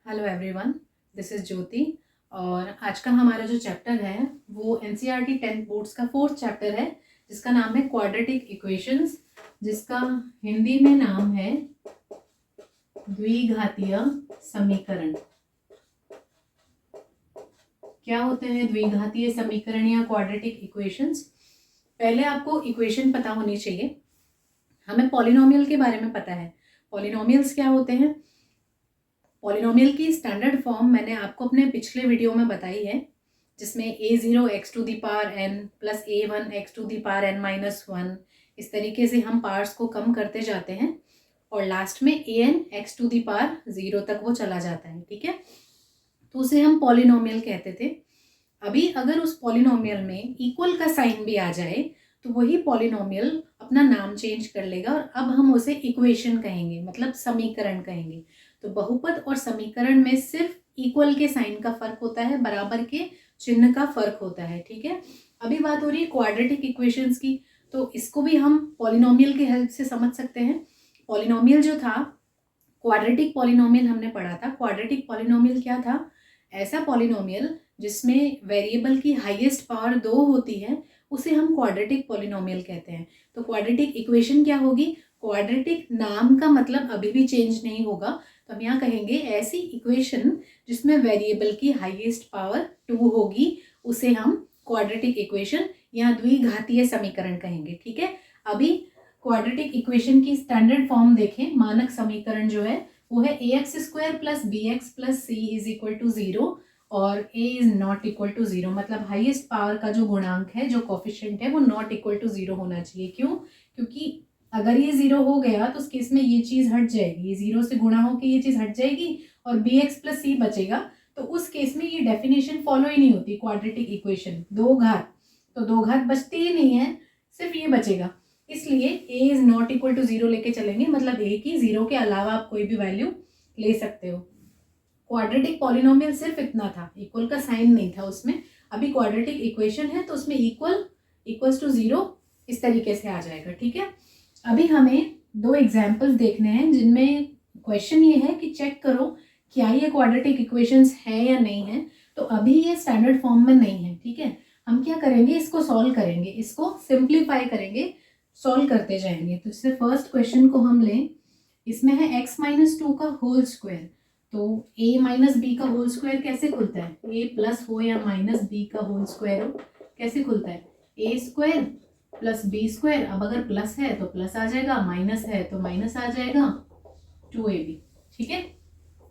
Hello everyone, this is ज्योति। और आज का हमारा जो चैप्टर है वो एनसीईआरटी 10th बोर्ड्स का 4th चैप्टर है, जिसका नाम है क्वाड्रेटिक इक्वेशंस, जिसका हिंदी में नाम है द्विघातीय समीकरण। क्या होते हैं द्विघातीय समीकरण या क्वाड्रेटिक इक्वेशंस? पहले आपको इक्वेशन पता होनी चाहिए। हमें पॉलिनोमियल के बारे में पता है। पॉलिनोमियल्स क्या होते हैं? पॉलिनोमियल की स्टैंडर्ड फॉर्म मैंने आपको अपने पिछले वीडियो में बताई है, जिसमें a0 x to the power n plus a1 x to the power n minus 1, इस तरीके से हम पार्ट्स को कम करते जाते हैं और लास्ट में an x to the power 0 तक वो चला जाता है। ठीक है, तो उसे हम पॉलिनोमियल कहते थे। अभी अगर उस पॉलिनोमियल में इक्वल का साइन भी आ जाए तो वही पॉलिनोमियल अपना नाम चेंज कर लेगा और अब हम उसे इक्वेशन कहेंगे, मतलब समीकरण कहेंगे। तो बहुपद और समीकरण में सिर्फ इक्वल के साइन का फर्क होता है, बराबर के चिन्ह का फर्क होता है। ठीक है, अभी बात हो रही है क्वाड्रेटिक इक्वेशंस की, तो इसको भी हम पॉलिनोमियल की हेल्प से समझ सकते हैं। पॉलिनोमियल जो था, क्वाड्रेटिक पॉलिनोमियल हमने पढ़ा था। क्वाड्रेटिक पॉलिनोमियल क्या था? ऐसा पॉलिनोमियल जिसमें वेरिएबल की हाईएस्ट पावर 2 होती है, उसे हम क्वाड्रेटिक पॉलिनोमियल कहते हैं। तो क्वाड्रेटिक इक्वेशन क्या होगी? क्वाड्रेटिक नाम का मतलब अभी भी चेंज नहीं होगा, तो हम यहाँ कहेंगे ऐसी इक्वेशन जिसमें वेरिएबल की हाईएस्ट पावर 2 होगी, उसे हम क्वाड्रेटिक इक्वेशन या द्विघातीय समीकरण कहेंगे। ठीक है, अभी क्वाड्रेटिक इक्वेशन की स्टैंडर्ड फॉर्म देखें। मानक समीकरण जो है वो है ax² plus bx plus c is equal to 0 और a is not equal to 0, मतलब हाईएस्ट पावर का जो गुणांक है, जो कोफिशिएंट है, वो नॉट इक्वल टू 0 होना चाहिए। क्यों? क्योंकि अगर ये 0 हो गया तो उस केस में ये चीज हट जाएगी, 0 से गुणा होकर ये चीज हट जाएगी और bx प्लस c बचेगा। तो उस केस में ये डेफिनेशन फॉलो ही नहीं होती क्वाड्रेटिक इक्वेशन। दो घात, तो दो घात बचती ही नहीं है, सिर्फ ये बचेगा। इसलिए a is not equal to 0 लेके चलेंगे, मतलब a की 0 के अलावा आप कोई भी वैल्यू ले सकते हो। क्वाड्रेटिक पॉलिनोमियल सिर्फ इतना था, इक्वल का साइन नहीं था उसमें। अभी क्वाड्रेटिक इक्वेशन है तो उसमें इक्वल्स टू 0 इस तरीके से आ जाएगा। ठीक है, अभी हमें दो एग्जाम्पल्स देखने हैं जिनमें क्वेश्चन ये है कि चेक करो क्या ये क्वाड्रेटिक इक्वेशंस है या नहीं है। तो अभी ये स्टैंडर्ड फॉर्म में नहीं है। ठीक है, हम क्या करेंगे, इसको सॉल्व करेंगे, इसको सिंप्लीफाई करेंगे, सॉल्व करते जाएंगे। तो इससे फर्स्ट क्वेश्चन को हम लें, इसमें है x माइनस 2 का होल स्क्वायर। तो a माइनस बी का होल स्क्वायर कैसे खुलता है? a प्लस हो या माइनस बी का होल स्क्वायर हो, कैसे खुलता है? a square plus b square. अब अगर प्लस है तो प्लस आ जाएगा, माइनस है तो माइनस आ जाएगा, 2ab। ठीक है,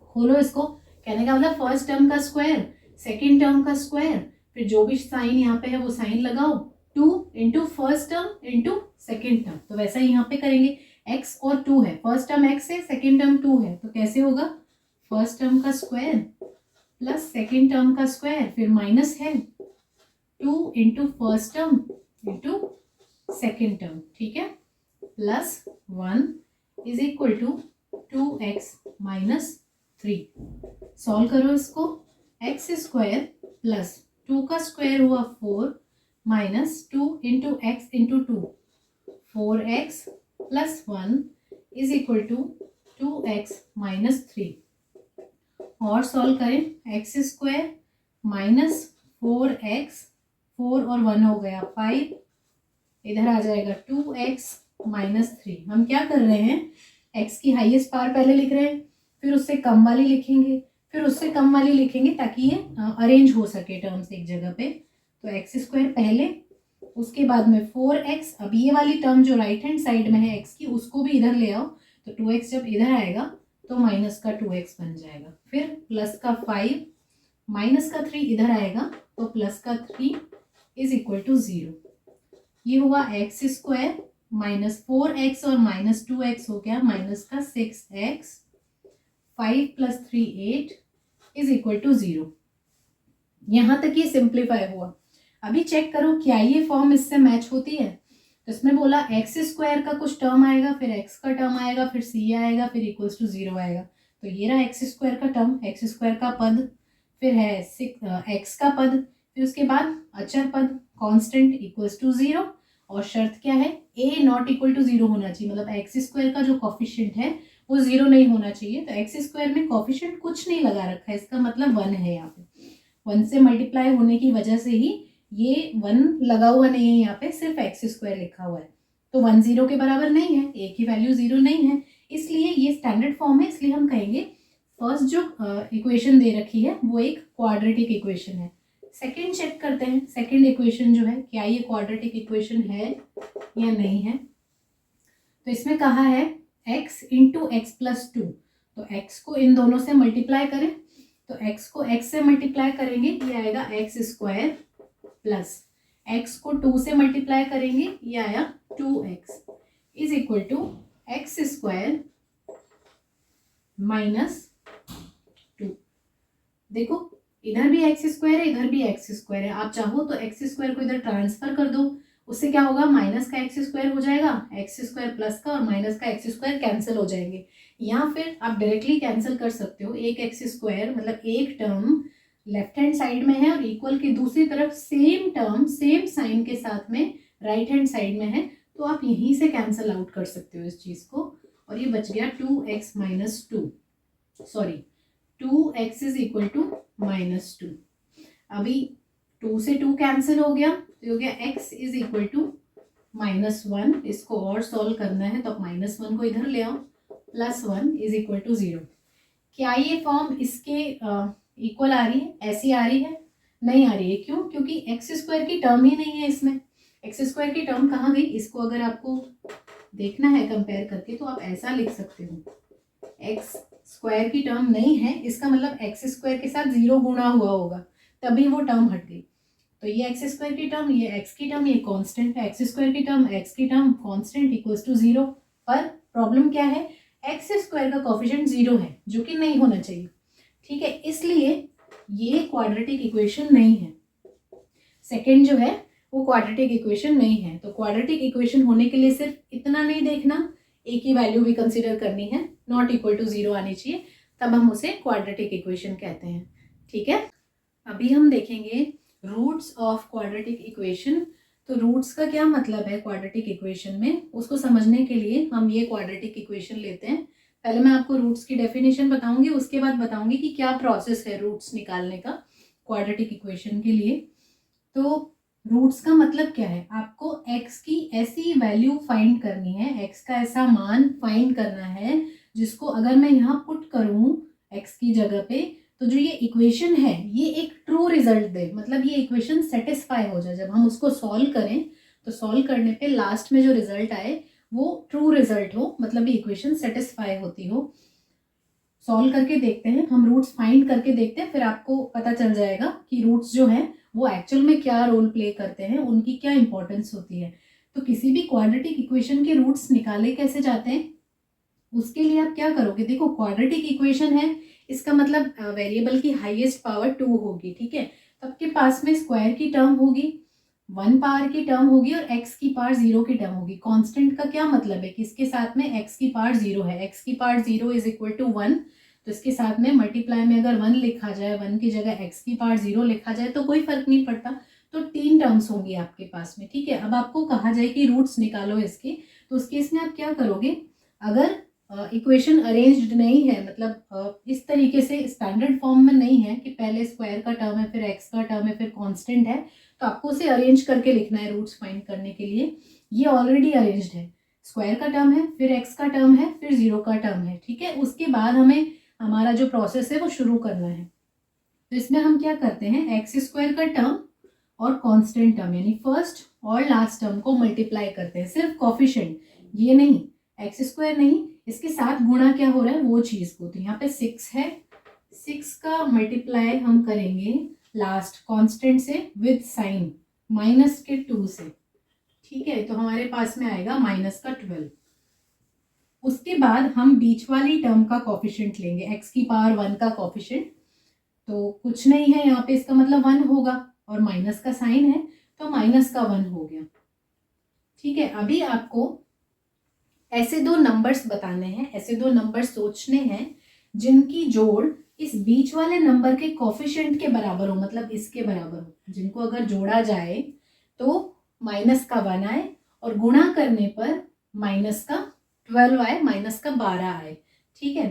खोलो इसको। कहने का मतलब फर्स्ट टर्म का स्क्वायर, सेकेंड टर्म का स्क्वायर, फिर जो भी साइन यहाँ पे है वो साइन लगाओ, 2 into first term into second term. तो वैसा ही यहाँ पे करेंगे। x और 2 है, फर्स्ट टर्म x है, सेकेंड टर्म 2 है, तो कैसे होगा? फर्स्ट टर्म का स्क्वायर प्लस सेकेंड टर्म का स्क्वायर, फिर माइनस है 2 into first term into second term. ठीक है, plus 1 is equal to 2x minus 3। Solve करो इसको। x स्क्वायर प्लस 2 का स्क्वायर हुआ 4 minus 2 into x into 2, 4x plus 1 is equal to 2x minus 3। और सॉल्व करें, x स्क्वायर माइनस 4x, 4 और 1 हो गया 5, इधर आ जाएगा 2x माइनस 3। हम क्या कर रहे हैं, x की हाईएस्ट पावर पहले लिख रहे हैं, फिर उससे कम वाली लिखेंगे, फिर उससे कम वाली लिखेंगे ताकि ये अरेंज हो सके टर्म्स एक जगह पे। तो x स्क्वायर पहले, उसके बाद में 4x। अब ये वाली टर्म जो राइट हैंड साइड में है x की, उसको भी इधर ले आओ, तो 2x जब इधर आएगा तो माइनस का 2x बन जाएगा। फिर प्लस का 5 माइनस का 3 इधर आएगा तो प्लस का 3 इज इक्वल टू 0। ये हुआ x स्क्वायर माइनस 4x और माइनस 2x हो गया माइनस का 6x, 5 plus 3 8 is equal to 0। यहाँ तक ये सिंप्लीफाई हुआ। अभी चेक करो क्या ये फॉर्म इससे मैच होती है। तो इसमें बोला x स्क्वायर का कुछ टर्म आएगा, फिर x का टर्म आएगा, फिर c आएगा, फिर इक्वल्स टू 0 आएगा। तो ये रहा x स्क्वायर का टर्म, x स्क्वायर का पद, फिर है x का पद, फिर उसके बाद अचर पद कांस्टेंट इक्वल्स टू 0। और शर्त क्या है, a नॉट इक्वल टू 0 होना चाहिए, मतलब x स्क्वायर का जो कोफिशिएंट है वो 0 नहीं होना चाहिए। तो एक्स स्क्वायर में कोफिशिएंट कुछ नहीं लगा रखा है, इसका मतलब 1 है यहाँ पे। 1 से मल्टीप्लाई होने की वजह से ही ये 1 लगा हुआ नहीं है, यहाँ पे सिर्फ एक्स स्क्वायर लिखा हुआ है। तो 1 0 के बराबर नहीं है, ए की वैल्यू 0 नहीं है, इसलिए ये स्टैंडर्ड फॉर्म है। इसलिए हम कहेंगे फर्स्ट जो इक्वेशन दे रखी है वो एक क्वाड्रेटिक इक्वेशन है। सेकंड चेक करते हैं, सेकंड इक्वेशन जो है क्या ये क्वाड्रेटिक इक्वेशन है या नहीं है। तो इसमें कहा है x इंटू एक्स प्लस 2, तो x को इन दोनों से मल्टीप्लाई करें, तो x को x से मल्टीप्लाई करेंगे ये आएगा एक्स स्क्वायर प्लस x को 2 से मल्टीप्लाई करेंगे ये आया 2x is equal to x square minus 2। देखो इधर भी एक्स स्क्वायर है, इधर भी एक्स स्क्वायर है, आप चाहो तो एक्स स्क्वायर को इधर ट्रांसफर कर दो, उससे क्या होगा माइनस का एक्स स्क्वायर हो जाएगा, एक्स स्क्वायर प्लस का और माइनस का एक्स स्क्वायर कैंसिल हो जाएंगे। या फिर आप डायरेक्टली कैंसिल कर सकते हो, एक एक्स स्क्वायर मतलब एक टर्म लेफ्ट हैंड साइड में है और इक्वल की दूसरी तरफ सेम टर्म सेम साइन के साथ में राइट हैंड साइड में है, तो आप यहीं से कैंसिल आउट कर सकते हो इस चीज को, और ये बच गया 2x minus 2, sorry 2x is equal to minus 2। अभी 2 से 2 कैंसिल हो गया, तो हो गया x is equal to minus 1। इसको और सॉल्व करना है तो आप माइनस 1 को इधर ले आओ, प्लस 1 इज इक्वल टू 0। क्या ये फॉर्म इसके इक्वल आ रही है, ऐसी आ रही है? नहीं आ रही है। क्यों? क्योंकि एक्स स्क्वायर की टर्म ही नहीं है इसमें। एक्स स्क्वायर की टर्म कहाँ गई? इसको अगर आपको देखना है कंपेयर करके तो आप ऐसा लिख सकते हो, एक्स स्क्वायर की टर्म नहीं है, इसका मतलब एक्स स्क्वायर के साथ 0 गुणा हुआ होगा तभी वो टर्म हट गई। तो ये एक्स स्क्वायर की टर्म, ये एक्स की टर्म, ये कांस्टेंट है, एक्स स्क्वायर की टर्म, एक्स की टर्म कांस्टेंट इक्वल्स टू 0। पर प्रॉब्लम क्या है, एक्स स्क्वायर का कोफिशिएंट 0 है जो कि नहीं होना चाहिए, ठीक है, इसलिए ये क्वाड्रेटिक इक्वेशन नहीं है। सेकेंड जो है वो क्वाड्रेटिक इक्वेशन नहीं है। तो क्वाड्रेटिक इक्वेशन होने के लिए सिर्फ इतना नहीं देखना, ए की वैल्यू भी कंसीडर करनी है, नॉट इक्वल टू 0 आनी चाहिए, तब हम उसे क्वाड्रेटिक इक्वेशन कहते हैं, ठीक है। अभी हम देखेंगे रूट्स ऑफ क्वाड्रेटिक इक्वेशन। तो रूट्स का क्या मतलब है क्वाड्रेटिक इक्वेशन में, उसको समझने के लिए हम ये क्वाड्रेटिक इक्वेशन लेते हैं। पहले मैं आपको रूट्स की डेफिनेशन बताऊंगी, उसके बाद बताऊंगी कि क्या प्रोसेस है रूट्स निकालने का क्वाड्रेटिक इक्वेशन के लिए। तो रूट्स का मतलब क्या है, आपको x की ऐसी वैल्यू फाइंड करनी है, x का ऐसा मान फाइंड करना है जिसको अगर मैं यहाँ पुट करूँ x की जगह पे, तो जो ये इक्वेशन है ये एक ट्रू रिजल्ट दे, मतलब ये इक्वेशन सेटिस्फाई हो जाए। जब हम उसको सॉल्व करें तो सॉल्व करने पे लास्ट में जो रिजल्ट आए वो ट्रू रिजल्ट हो, मतलब ये इक्वेशन सेटिस्फाई होती हो। सॉल्व करके देखते हैं, हम रूट्स फाइंड करके देखते हैं, फिर आपको पता चल जाएगा कि रूट्स जो है वो एक्चुअल में क्या रोल प्ले करते हैं, उनकी क्या इंपॉर्टेंस होती है। तो किसी भी क्वाड्रेटिक इक्वेशन के रूट्स निकाले कैसे जाते हैं, उसके लिए आप क्या करोगे, देखो क्वाड्रेटिक इक्वेशन है, इसका मतलब वेरिएबल की हाईएस्ट पावर 2 होगी, ठीक है। तो आपके पास में स्क्वायर की टर्म होगी, 1 पावर की टर्म होगी और x की पावर 0 की टर्म होगी। कांस्टेंट का क्या मतलब है कि इसके साथ में x की पावर 0 है, x की पावर 0 इज इक्वल टू 1, तो इसके साथ में मल्टीप्लाई में अगर 1 लिखा जाए, 1 की जगह x की पावर 0 लिखा जाए तो कोई फर्क नहीं पड़ता। तो 3 टर्म्स होंगी आपके पास में, ठीक है। अब आपको कहा जाए कि रूट्स निकालो इसके, तो उस केस में आप क्या करोगे, अगर इक्वेशन अरेंज्ड नहीं है, मतलब इस तरीके से स्टैंडर्ड फॉर्म में नहीं है कि पहले स्क्वायर का टर्म है फिर एक्स का टर्म है फिर कांस्टेंट है, तो आपको उसे अरेंज करके लिखना है रूट्स फाइंड करने के लिए। ये ऑलरेडी अरेंज्ड है, स्क्वायर का टर्म है फिर एक्स का टर्म है फिर 0 का टर्म है, ठीक है। उसके बाद हमें हमारा जो प्रोसेस है वो शुरू करना है। तो इसमें हम क्या करते हैं, एक्स स्क्वायर का टर्म और कांस्टेंट टर्म यानी फर्स्ट और लास्ट टर्म को मल्टीप्लाई करते हैं, सिर्फ कोफिशिएंट, ये नहीं एक्स स्क्वायर नहीं, इसके साथ गुणा क्या हो रहा है वो चीज को। तो यहाँ पे 6 है, 6 का मल्टीप्लाई हम करेंगे लास्ट कांस्टेंट से विद साइन माइनस के 2 से, ठीक है। तो हमारे पास में आएगा माइनस का 12। उसके बाद हम बीच वाली टर्म का कोफिशिएंट लेंगे, x की पावर 1 का कोफिशिएंट, तो कुछ नहीं है यहाँ पे, इसका मतलब 1 होगा और माइनस का साइन है तो माइनस का 1 हो गया, ठीक है। अभी आपको ऐसे 2 नंबर्स बताने हैं, ऐसे 2 नंबर्स सोचने हैं जिनकी जोड़ इस बीच वाले नंबर के कोफिशिएंट के बराबर हो, मतलब इसके बराबर हो, जिनको अगर जोड़ा जाए तो माइनस का 1 आए और गुणा करने पर माइनस का 12 आए, माइनस का 12 आए, ठीक है,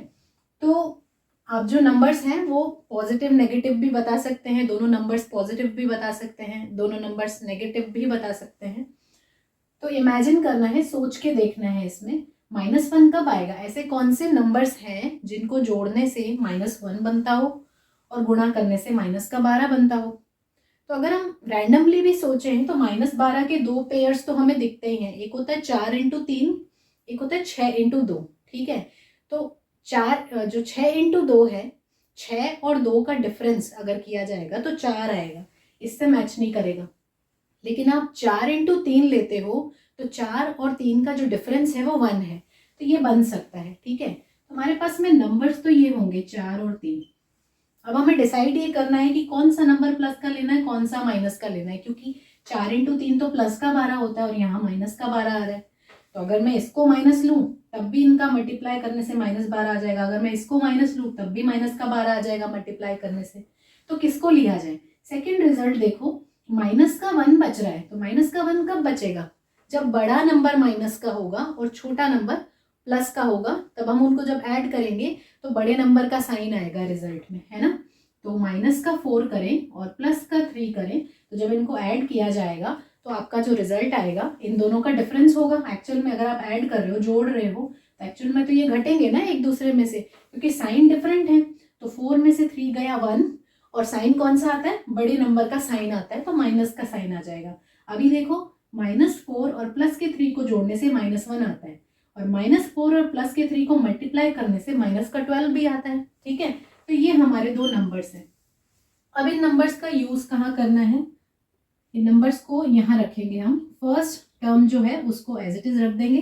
तो आप जो नंबर्स हैं वो पॉजिटिव नेगेटिव भी बता सकते हैं, दोनों नंबर्स पॉजिटिव भी बता सकते हैं, दोनों नंबर्स नेगेटिव भी बता सकते हैं। तो इमेजिन करना है, सोच के देखना है इसमें -1 कब आएगा, ऐसे कौन से नंबर्स हैं जिनको जोड़ने से -1 बनता हो और गुणा करने से -12 बनता हो। तो अगर हम रैंडमली भी सोचें तो -12 के दो पेयर्स तो हमें दिखते ही हैं, एक होता है 4 × 3, एक होता है 6 × 2। ठीक है, तो 4 जो 6 × 2 है, 6 और 2 का डिफरेंस अगर किया जाएगा तो 4 आएगा, इससे मैच नहीं करेगा। लेकिन आप 4 × 3 लेते हो तो 4 और 3 का जो डिफरेंस है वो 1 है, तो ये बन सकता है। ठीक है, तो हमारे पास में नंबर्स तो ये होंगे 4 और 3। अब हमें डिसाइड ये करना है कि कौन सा नंबर प्लस का लेना है, कौन सा माइनस का लेना है, क्योंकि 4 × 3 तो प्लस का 12 होता है और यहाँ माइनस का 12 आ रहा है। तो अगर मैं इसको माइनस लूँ तब भी इनका मल्टीप्लाई करने से -12 आ जाएगा, अगर मैं इसको माइनस लूँ तब भी -12 आ जाएगा मल्टीप्लाई करने से। तो किसको लिया जाए? सेकेंड रिजल्ट देखो, -1 बच रहा है, तो -1 कब बचेगा? जब बड़ा नंबर माइनस का होगा और छोटा नंबर प्लस का होगा, तब हम उनको जब ऐड करेंगे तो बड़े नंबर का साइन आएगा रिजल्ट में, है ना। तो -4 करें और +3 करें, तो जब इनको ऐड किया जाएगा तो आपका जो रिजल्ट आएगा इन दोनों का डिफरेंस होगा। एक्चुअल में अगर आप ऐड कर रहे हो, जोड़ रहे हो, तो एक्चुअल में तो ये घटेंगे ना एक दूसरे में से, क्योंकि साइन डिफरेंट है। तो 4 में से 3 गया 1, और साइन कौन सा आता है? बड़े नंबर का साइन आता है, तो माइनस का साइन आ जाएगा। अभी देखो, -4 और +3 को जोड़ने से -1 आता है, और -4 और +3 को मल्टीप्लाई करने से -12 भी आता है। ठीक है, तो ये हमारे दो नंबर्स हैं। अब इन नंबर्स का यूज कहाँ करना है? इन नंबर्स को यहाँ रखेंगे हम। फर्स्ट टर्म जो है उसको एज इट इज रख देंगे।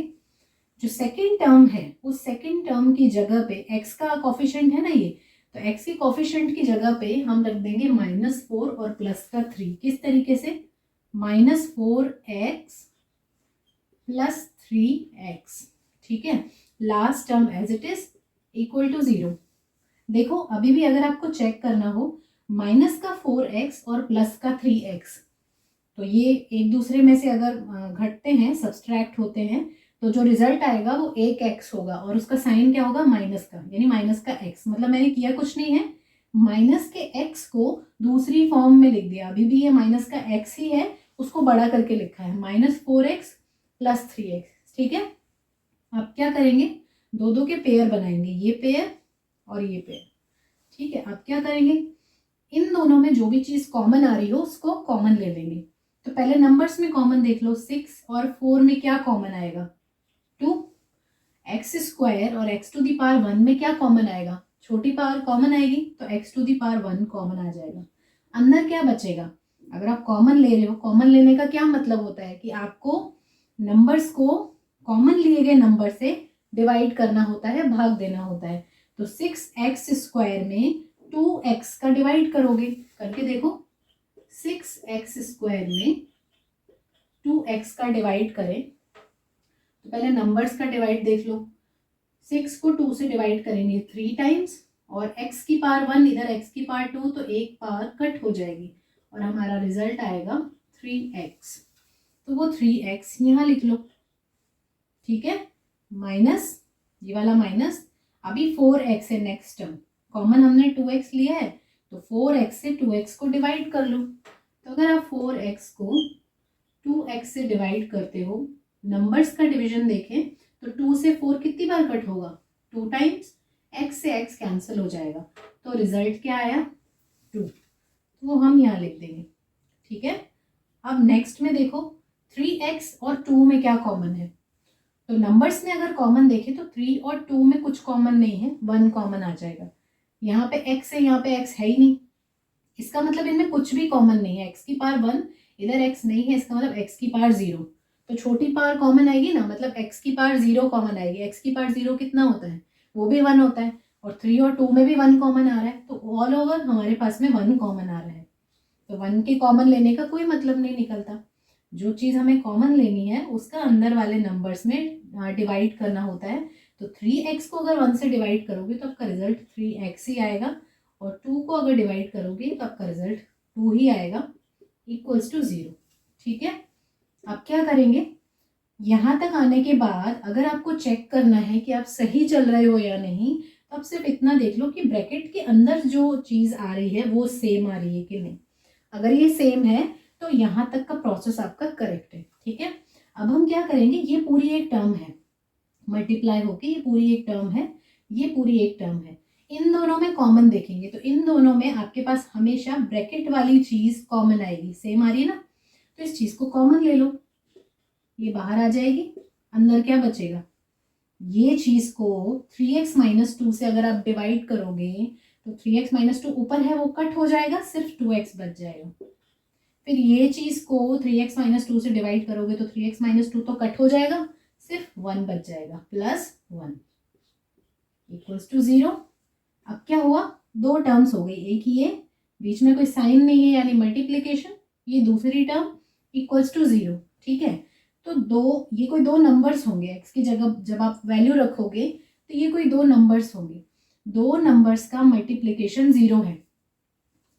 जो सेकेंड टर्म है उस सेकेंड टर्म की जगह पे एक्स का कोफिशिएंट है ना ये, तो एक्स के कोफिशिएंट की जगह पे हम रख देंगे -4 और +3। किस तरीके से? -4x + 3x। ठीक है, last term as it is equal to 0। देखो, अभी भी अगर आपको चेक करना हो, -4x और +3x, तो ये एक दूसरे में से अगर घटते हैं, सब्सट्रैक्ट होते हैं, तो जो रिजल्ट आएगा वो 1x होगा, और उसका साइन क्या होगा? माइनस का, यानी माइनस का x। मतलब मैंने किया कुछ नहीं है, माइनस के x को दूसरी फॉर्म में लिख दिया। अभी भी ये माइनस का x ही है, उसको बड़ा करके लिखा है, -4x + 3x। ठीक है, अब क्या करेंगे? दो के पेयर बनाएंगे, ये पेयर और ये पेयर। ठीक है, अब क्या करेंगे? इन दोनों में जो भी चीज कॉमन आ रही हो उसको कॉमन ले लेंगे। तो पहले नंबर्स में कॉमन देख लो, 6 और 4 में क्या कॉमन आएगा? 2। x² और x⁻1 में क्या कॉमन आएगा? छोटी पावर कॉमन आएगी, तो x⁻1 कॉमन आ जाएगा। अंदर क्या बचेगा? अगर आप कॉमन ले रहे हो, कॉमन लेने का क्या मतलब होता है कि आपको नंबर्स को कॉमन लिए गए नंबर से डिवाइड करना होता है, भाग देना होता है। तो 6x² में 2x का डिवाइड करोगे, करके देखो। 6x² में 2x का डिवाइड करें, तो पहले नंबर्स का डिवाइड देख लो। 6 को 2 से डिवाइड करेंगे 3 टाइम्स, और x⁻1 इधर x⁻2, तो एक पावर कट हो जाएगी और हमारा रिजल्ट आएगा 3x। तो वो 3x यहाँ लिख लो। ठीक है, माइनस, ये वाला माइनस। अभी 4x है नेक्स्ट टर्म, कॉमन हमने 2x लिया है, तो 4x से 2x को डिवाइड कर लो। तो अगर आप 4x को 2x से डिवाइड करते हो, नंबर्स का डिवीजन देखें तो 2 से 4 कितनी बार कट होगा? 2 टाइम्स। x से x कैंसिल हो जाएगा, तो रिजल्ट क्या आया? 2। तो वो हम यहाँ लिख देंगे। ठीक है, अब नेक्स्ट में देखो, 3x और 2 में क्या कॉमन है? तो नंबर्स में अगर कॉमन देखें तो 3 और 2 में कुछ कॉमन नहीं है, 1 कॉमन आ जाएगा। यहाँ पे x है, यहाँ पे x है ही नहीं, इसका मतलब इनमें कुछ भी कॉमन नहीं है। x⁻1 इधर x नहीं है, इसका मतलब x⁻0, तो छोटी पावर कॉमन आएगी ना, मतलब x⁻0 कॉमन आएगी। x⁻0 कितना होता है? वो भी 1 होता है, और 3 और 2 में भी 1 कॉमन आ रहा है, तो ऑल ओवर हमारे पास में 1 कॉमन आ रहा है। तो 1 के कॉमन लेने का कोई मतलब नहीं निकलता। जो चीज़ हमें कॉमन लेनी है उसका अंदर वाले नंबर्स में डिवाइड करना होता है। तो 3x को अगर 1 से डिवाइड करोगे तो आपका रिजल्ट 3x ही आएगा, और 2 को अगर डिवाइड करोगे तो आपका रिजल्ट 2 ही आएगा, इक्वल्स टू 0। ठीक है, अब क्या करेंगे? यहाँ तक आने के बाद अगर आपको चेक करना है कि आप सही चल रहे हो या नहीं, तो आप सिर्फ इतना देख लो कि ब्रैकेट के अंदर जो चीज़ आ रही है वो सेम आ रही है कि नहीं। अगर ये सेम है तो यहाँ तक का प्रोसेस आपका करेक्ट है, ठीक है। अब हम क्या करेंगे, ये पूरी एक टर्म है, मल्टीप्लाई होके ये पूरी एक टर्म है, ये पूरी एक टर्म है, इन दोनों में कॉमन देखेंगे तो इन दोनों में आपके पास हमेशा ब्रैकेट वाली चीज़ कॉमन आएगी, सेम आ रही है ना, तो इस चीज़ को कॉमन ले लो, ये बाहर आ जाएगी, अंदर क्या बचेगा, ये चीज को 3x माइनस 2 से अगर आप डिवाइड करोगे तो 3x माइनस 2 ऊपर है वो कट हो जाएगा, सिर्फ 2x बच जाएगा। फिर ये चीज को 3x माइनस 2 से डिवाइड करोगे तो 3x माइनस 2 तो कट हो जाएगा, सिर्फ 1 बच जाएगा, प्लस 1 इक्वल्स टू 0। अब क्या हुआ, दो टर्म्स हो गई, एक ये बीच में कोई साइन नहीं है यानी मल्टीप्लीकेशन, ये दूसरी टर्म इक्वल्स टू 0, ठीक है। तो दो, ये कोई दो नंबर्स होंगे, एक्स की जगह जब आप वैल्यू रखोगे तो ये कोई दो नंबर्स होंगे, दो नंबर्स का मल्टीप्लिकेशन 0 है।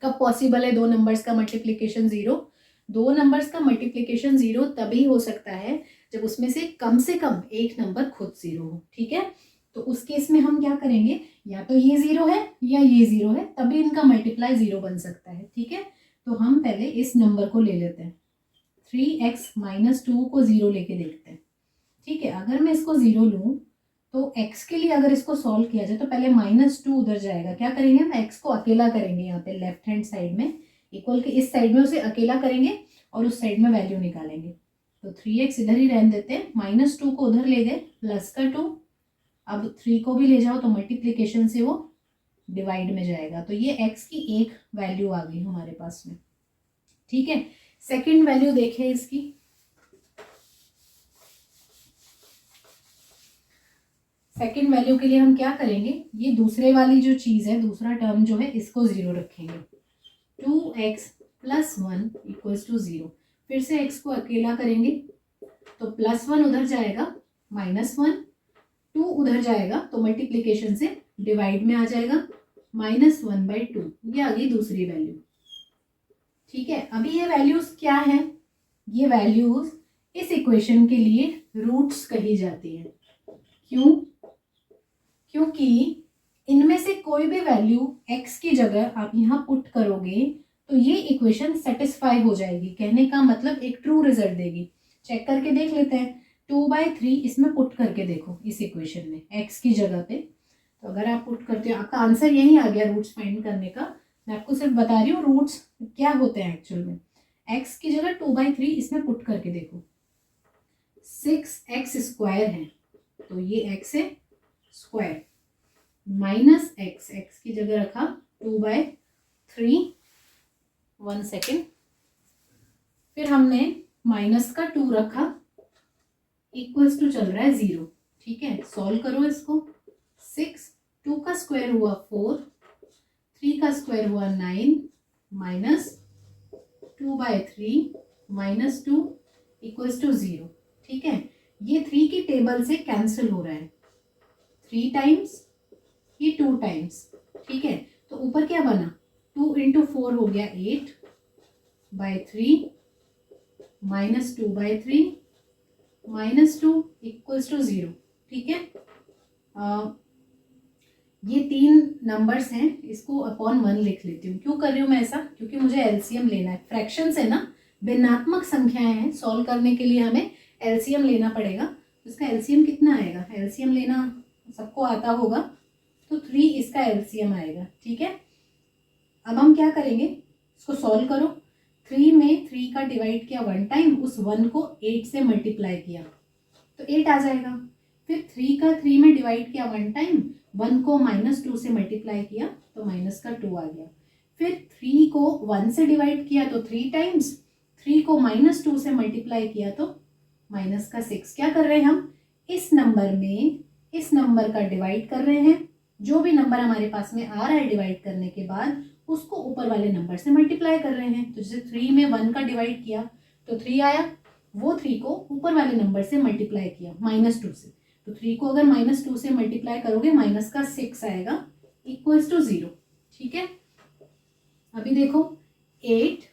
कब पॉसिबल है दो नंबर्स का मल्टीप्लिकेशन 0? दो नंबर्स का मल्टीप्लिकेशन 0 तभी हो सकता है जब उसमें से कम एक नंबर खुद 0 हो, ठीक है। तो उस केस में हम क्या करेंगे, या तो ये 0 है या ये 0 है, तभी इनका मल्टीप्लाई 0 बन सकता है, ठीक है। तो हम पहले इस नंबर को ले लेते हैं, 3x माइनस 2 को 0 लेके देखते हैं, ठीक है। अगर मैं इसको 0 लूँ तो x के लिए अगर इसको सॉल्व किया जाए तो पहले -2 उधर जाएगा, क्या करेंगे हम x को अकेला करेंगे, यहाँ पे लेफ्ट हैंड साइड में इक्वल के इस साइड में उसे अकेला करेंगे और उस साइड में वैल्यू निकालेंगे। तो 3x इधर ही रहने देते हैं, -2 को उधर ले गए, प्लस का 2, अब 3 को भी ले जाओ तो मल्टीप्लीकेशन से वो डिवाइड में जाएगा, तो ये x की एक वैल्यू आ गई हमारे पास में, ठीक है। सेकेंड वैल्यू देखें इसकी, सेकेंड वैल्यू के लिए हम क्या करेंगे, ये दूसरे वाली जो चीज है, दूसरा टर्म जो है, इसको 0 रखेंगे, 2x प्लस 1 इक्वल्स टू 0। फिर से x को अकेला करेंगे तो +1 उधर जाएगा, -1, 2 उधर जाएगा तो मल्टीप्लीकेशन से डिवाइड में आ जाएगा, -1/2, ये आ गई दूसरी वैल्यू, ठीक है। अभी ये वैल्यूज क्या है, ये वैल्यूज इस इक्वेशन के लिए रूट्स कही जाती है। क्यों? क्योंकि इनमें से कोई भी वैल्यू x की जगह आप यहाँ पुट करोगे तो ये इक्वेशन सेटिस्फाई हो जाएगी, कहने का मतलब एक ट्रू रिजल्ट देगी। चेक करके देख लेते हैं, 2/3 इसमें पुट करके देखो, इस इक्वेशन में x की जगह पे, तो अगर आप पुट करते हो आपका आंसर यही आ गया रूट्स फाइंड करने का। मैं आपको सिर्फ बता रही हूँ रूट्स क्या होते हैं एक्चुअल में। x की जगह 2/3 इसमें पुट करके देखो, 6x² है तो ये x है स्क्वायर, -x, x की जगह रखा 2/3, 1 सेकेंड, फिर हमने माइनस का 2 रखा, इक्वल्स टू चल रहा है 0, ठीक है। सॉल्व करो इसको, 6, 2 का स्क्वायर हुआ 4, 3 का स्क्वायर हुआ 9, -2/3 -2 इक्वल्स टू 0, ठीक है। ये 3 की टेबल से कैंसिल हो रहा है, 3 टाइम्स, ये 2 टाइम्स, ठीक है। तो ऊपर क्या बना, 2 × 4 हो गया 8/3 -2/3 -2 इक्वल्स टू 0, ठीक है। ये 3 नंबर्स हैं, इसको अपॉन 1 लिख लेती हूँ। क्यों कर रही हूँ मैं ऐसा, क्योंकि मुझे एलसीएम लेना है, फ्रैक्शंस है ना, भिन्नात्मक संख्याएं हैं, सॉल्व करने के लिए हमें एलसीएम लेना पड़ेगा। तो इसका एलसीएम कितना आएगा, एलसीएम लेना सबको आता होगा, तो 3 इसका एलसीएम आएगा, ठीक है। अब हम क्या करेंगे, इसको सॉल्व करो, 3 में 3 का डिवाइड किया 1 टाइम, उस 1 को 8 से मल्टीप्लाई किया तो 8 आ जाएगा। फिर 3 का 3 में डिवाइड किया 1 टाइम, 1 को -2 से मल्टीप्लाई किया तो -2 आ गया। फिर 3 को 1 से डिवाइड किया तो 3 टाइम्स, 3 को -2 से मल्टीप्लाई किया तो -6। क्या कर रहे हैं हम, इस नंबर में इस नंबर का डिवाइड कर रहे हैं, जो भी नंबर हमारे पास में आ रहा है डिवाइड करने के बाद उसको ऊपर वाले नंबर से मल्टीप्लाई कर रहे हैं। तो जैसे 3 में 1 का डिवाइड किया तो 3 आया, वो 3 को ऊपर वाले नंबर से मल्टीप्लाई किया -2 से, तो 3 को अगर -2 से मल्टीप्लाई करोगे -6 आएगा, इक्वल्स टू 0, ठीक है। अभी देखो 8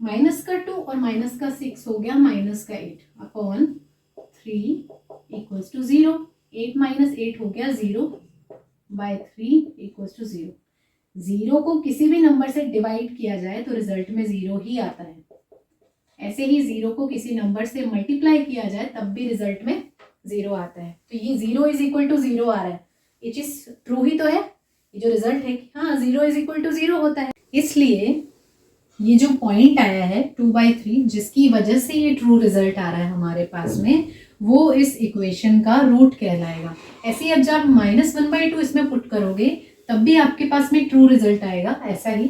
माइनस का 2 और माइनस का 6 हो गया माइनस का 8 अपॉन 3 इक्वल्स टू 0। 8 माइनस 8 हो गया 0 बाय 3 इक्वल्स टू 0। 0 को किसी भी नंबर से डिवाइड किया जाए तो रिजल्ट में 0 ही आता है। ऐसे ही 0 को किसी नंबर से मल्टीप्लाई किया जाए तब भी रिजल्ट में 0 आता है। तो ये 0 इज इक्वल टू 0 आ रहा है, ये चीज ट्रू ही तो है। ये जो रिजल्ट है हाँ 0 इज इक्वल टू 0 होता है। इसलिए ये जो पॉइंट आया है 2/3 जिसकी वजह से ये ट्रू रिजल्ट आ रहा है हमारे पास में, वो इस इक्वेशन का रूट कहलाएगा। ऐसे ही अब जब -1/2 इसमें पुट करोगे तब भी आपके पास में ट्रू रिजल्ट आएगा। ऐसा ही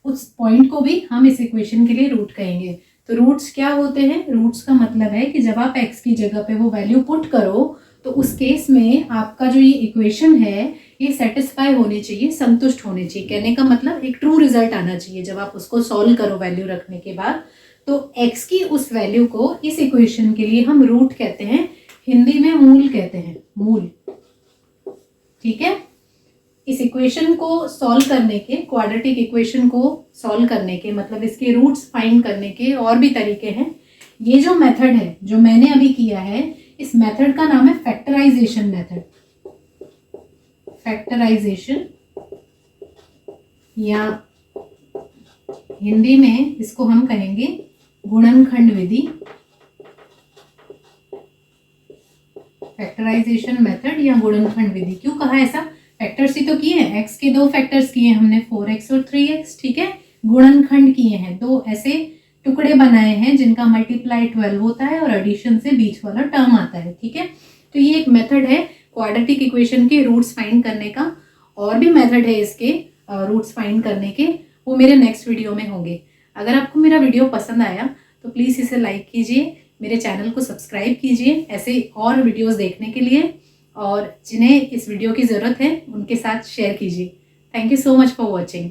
उस पॉइंट को भी हम इस इक्वेशन के लिए रूट कहेंगे। तो रूट्स क्या होते हैं? रूट्स का मतलब है कि जब आप x की जगह पे वो वैल्यू पुट करो तो उस केस में आपका जो ये इक्वेशन है ये सेटिस्फाई होनी चाहिए, संतुष्ट होनी चाहिए। कहने का मतलब एक ट्रू रिजल्ट आना चाहिए जब आप उसको सॉल्व करो वैल्यू रखने के बाद। तो x की उस वैल्यू को इस इक्वेशन के लिए हम रूट कहते हैं, हिंदी में मूल कहते हैं, मूल। ठीक है। इस इक्वेशन को सॉल्व करने के, क्वाड्रेटिक इक्वेशन को सॉल्व करने के मतलब इसके रूट्स फाइंड करने के और भी तरीके हैं। ये जो मेथड है जो मैंने अभी किया है, इस मेथड का नाम है फैक्टराइजेशन मेथड। फैक्टराइजेशन या हिंदी में इसको हम कहेंगे गुणनखंड विधि। फैक्टराइजेशन मेथड या गुणनखंड विधि। क्यों कहा ऐसा? फैक्टर्स ही तो किए हैं, x के 2 फैक्टर्स किए हैं हमने, 4x और 3x। ठीक है। गुणनखंड किए हैं, 2 ऐसे टुकड़े बनाए हैं जिनका मल्टीप्लाई 12 होता है और एडिशन से बीच वाला टर्म आता है। ठीक है। तो ये एक मेथड है क्वाड्रेटिक इक्वेशन के रूट्स फाइंड करने का। और भी मेथड है इसके रूट्स फाइंड करने के, वो मेरे नेक्स्ट वीडियो में होंगे। अगर आपको मेरा वीडियो पसंद आया तो प्लीज़ इसे लाइक कीजिए, मेरे चैनल को सब्सक्राइब कीजिए ऐसे और वीडियोस देखने के लिए, और जिन्हें इस वीडियो की ज़रूरत है उनके साथ शेयर कीजिए। Thank you so much for watching.